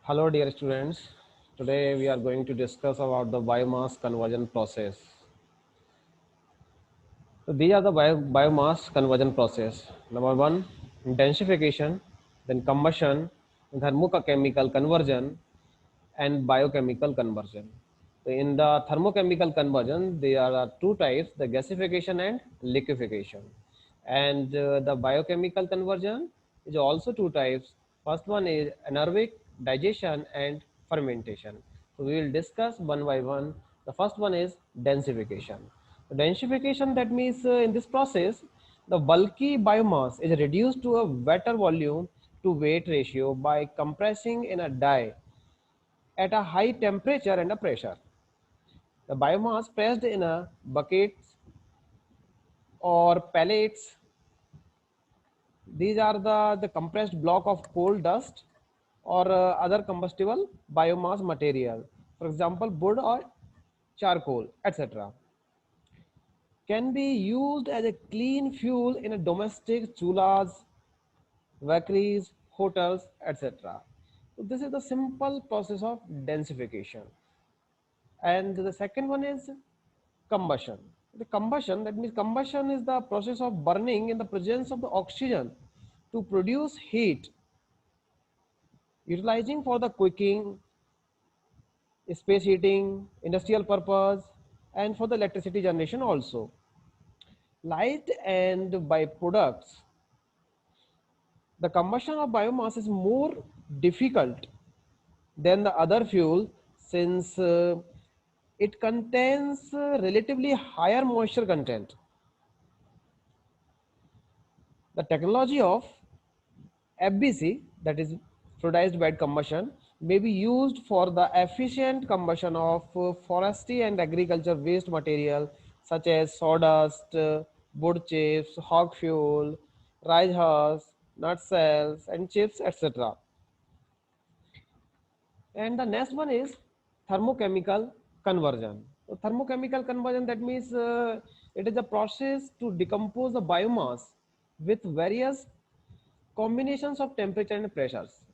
Hello dear students, today we are going to discuss about the biomass conversion process. So these are the biomass conversion process. Number one, densification, then combustion, thermochemical conversion and biochemical conversion. So in the thermochemical conversion, there are two types, the gasification and liquefaction. And the biochemical conversion is also two types. First one is anaerobic digestion and fermentation. So we will discuss one by one. The first one is densification. Densification, that means in this process, the bulky biomass is reduced to a better volume to weight ratio by compressing in a die at a high temperature and a pressure. The biomass pressed in a buckets or pellets. These are the compressed block of coal dust or other combustible biomass material. For example, wood or charcoal, etc. Can be used as a clean fuel in a domestic chulas, bakeries, hotels, etc. So this is the simple process of densification. And the second one is combustion. The combustion, that means combustion is the process of burning in the presence of the oxygen to produce heat, utilizing for the cooking, space heating, industrial purpose, and for the electricity generation also. Light and byproducts. The combustion of biomass is more difficult than the other fuel since it contains relatively higher moisture content. The technology of FBC, that is fluidized bed combustion, may be used for the efficient combustion of forestry and agriculture waste material such as sawdust, wood chips, hog fuel, rice hulls, nut shells, and chips, etc. And the next one is thermochemical conversion. So thermochemical conversion, that means it is a process to decompose the biomass with various combinations of temperature and pressures.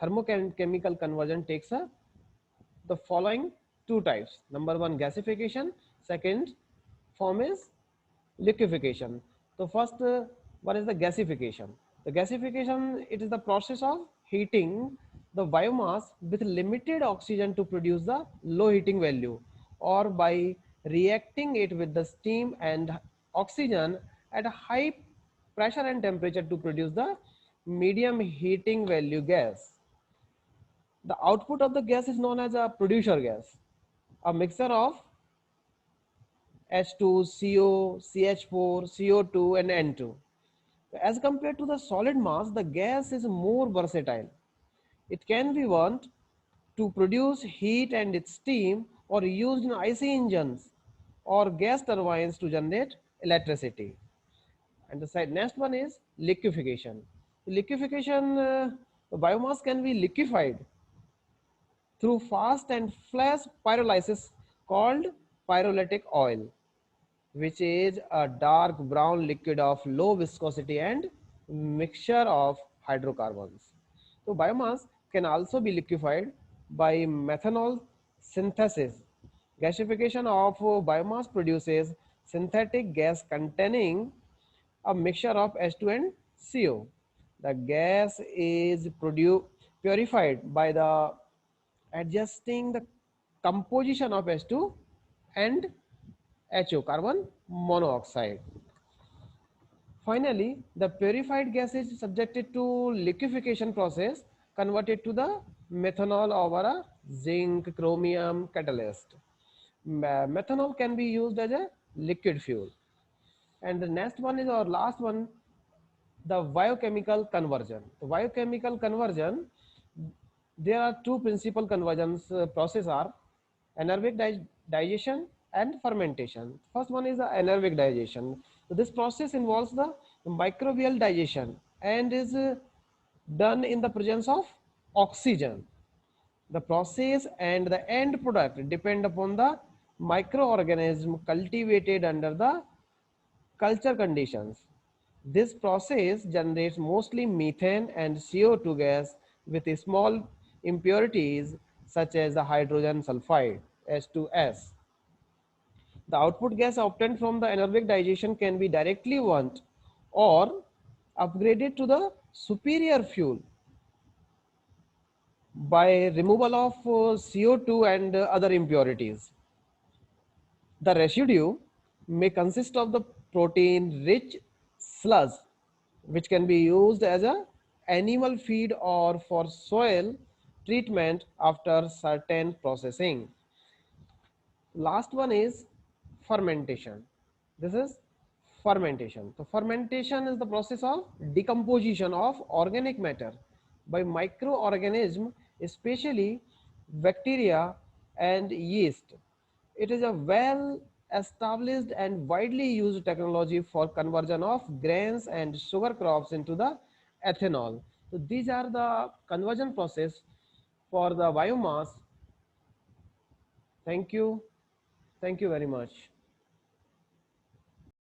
Thermochemical conversion takes the following two types. Number one, gasification. Second form is liquefaction. So first one is the gasification. The gasification, it is the process of heating the biomass with limited oxygen to produce the low heating value, or by reacting it with the steam and oxygen at a high pressure and temperature to produce the medium heating value gas. The output of the gas is known as a producer gas, a mixture of H2, CO, CH4, CO2 and N2. As compared to the solid mass, the gas is more versatile. It can be burnt to produce heat and its steam, or used in IC engines or gas turbines to generate electricity. And the next one is liquefaction. Liquefaction, the biomass can be liquefied through fast and flash pyrolysis called pyrolytic oil, which is a dark brown liquid of low viscosity and mixture of hydrocarbons. So biomass can also be liquefied by methanol synthesis. Gasification of biomass produces synthetic gas containing a mixture of H2 and CO. The gas is purified by the adjusting the composition of H2 and HO, carbon monoxide. Finally, the purified gas is subjected to liquefaction process, converted to the methanol over a zinc chromium catalyst. Methanol can be used as a liquid fuel. And the next one is our last one, the biochemical conversion. The biochemical conversion, there are two principal conversions process are anaerobic digestion and fermentation. First one is the anaerobic digestion. So this process involves the microbial digestion and is done in the presence of oxygen. The process and the end product depend upon the microorganism cultivated under the culture conditions. This process generates mostly methane and CO2 gas with a small impurities such as the hydrogen sulfide H2S. The output gas obtained from the anaerobic digestion can be directly burnt or upgraded to the superior fuel by removal of CO2 and other impurities. The residue may consist of the protein rich sludge which can be used as a animal feed or for soil treatment after certain processing. Last one is fermentation. This is fermentation. So fermentation is the process of decomposition of organic matter by microorganisms, especially bacteria and yeast. It is a well established and widely used technology for conversion of grains and sugar crops into the ethanol. So these are the conversion process for the biomass. Thank you. Thank you very much.